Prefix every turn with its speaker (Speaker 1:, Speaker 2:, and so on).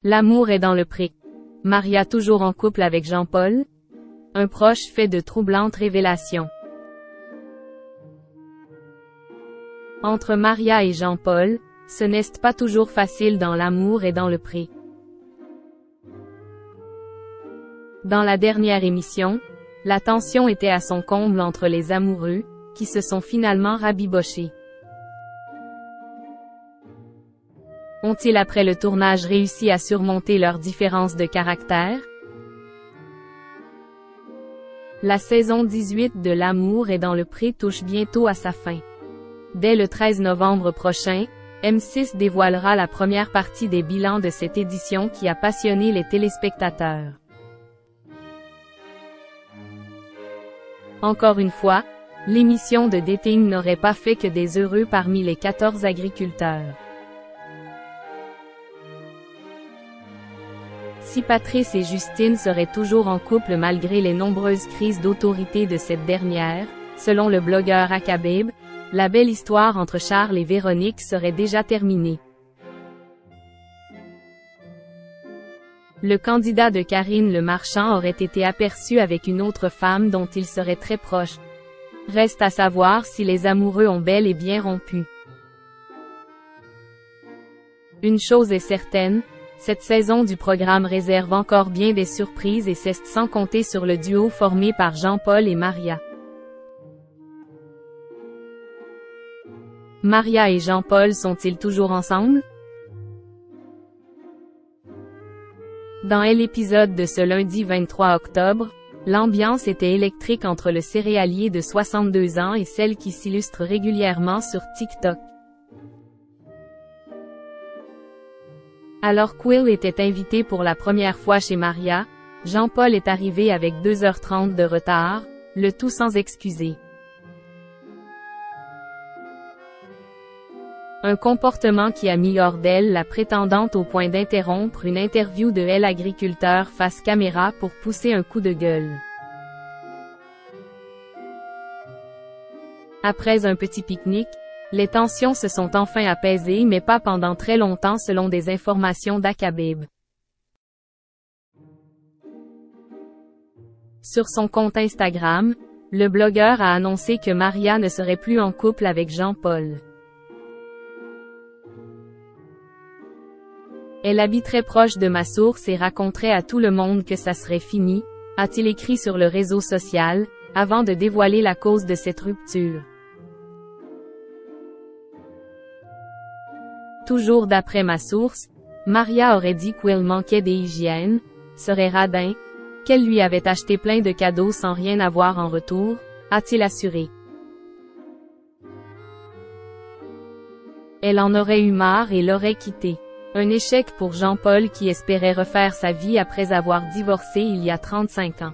Speaker 1: L'amour est dans le pré. Maria toujours en couple avec Jean-Paul? Un proche fait de troublantes révélations. Entre Maria et Jean-Paul, ce n'est pas toujours facile dans l'amour et dans le pré. Dans la dernière émission, la tension était à son comble entre les amoureux, qui se sont finalement rabibochés. Ont-ils après le tournage réussi à surmonter leurs différences de caractère? La saison 18 de L'amour est dans le pré touche bientôt à sa fin. Dès le 13 novembre prochain, M6 dévoilera la première partie des bilans de cette édition qui a passionné les téléspectateurs. Encore une fois, l'émission de dating n'aurait pas fait que des heureux parmi les 14 agriculteurs. Si Patrice et Justine seraient toujours en couple malgré les nombreuses crises d'autorité de cette dernière, selon le blogueur Akabeb, la belle histoire entre Charles et Véronique serait déjà terminée. Le candidat de Karine Le Marchand aurait été aperçu avec une autre femme dont il serait très proche. Reste à savoir si les amoureux ont bel et bien rompu. Une chose est certaine, cette saison du programme réserve encore bien des surprises et c'est sans compter sur le duo formé par Jean-Paul et Maria. Maria et Jean-Paul sont-ils toujours ensemble? Dans l'épisode de ce lundi 23 octobre, l'ambiance était électrique entre le céréalier de 62 ans et celle qui s'illustre régulièrement sur TikTok. Alors qu'Will était invité pour la première fois chez Maria, Jean-Paul est arrivé avec 2h30 de retard, le tout sans excuser. Un comportement qui a mis hors d'elle la prétendante au point d'interrompre une interview de Elle agriculteur face caméra pour pousser un coup de gueule. Après un petit pique-nique, les tensions se sont enfin apaisées mais pas pendant très longtemps selon des informations d'Akabeb. Sur son compte Instagram, le blogueur a annoncé que Maria ne serait plus en couple avec Jean-Paul. Elle habiterait proche de ma source et raconterait à tout le monde que ça serait fini, a-t-il écrit sur le réseau social, avant de dévoiler la cause de cette rupture. Toujours d'après ma source, Maria aurait dit qu'Will manquait d'hygiène, serait radin, qu'elle lui avait acheté plein de cadeaux sans rien avoir en retour, a-t-il assuré. Elle en aurait eu marre et l'aurait quitté. Un échec pour Jean-Paul qui espérait refaire sa vie après avoir divorcé il y a 35 ans.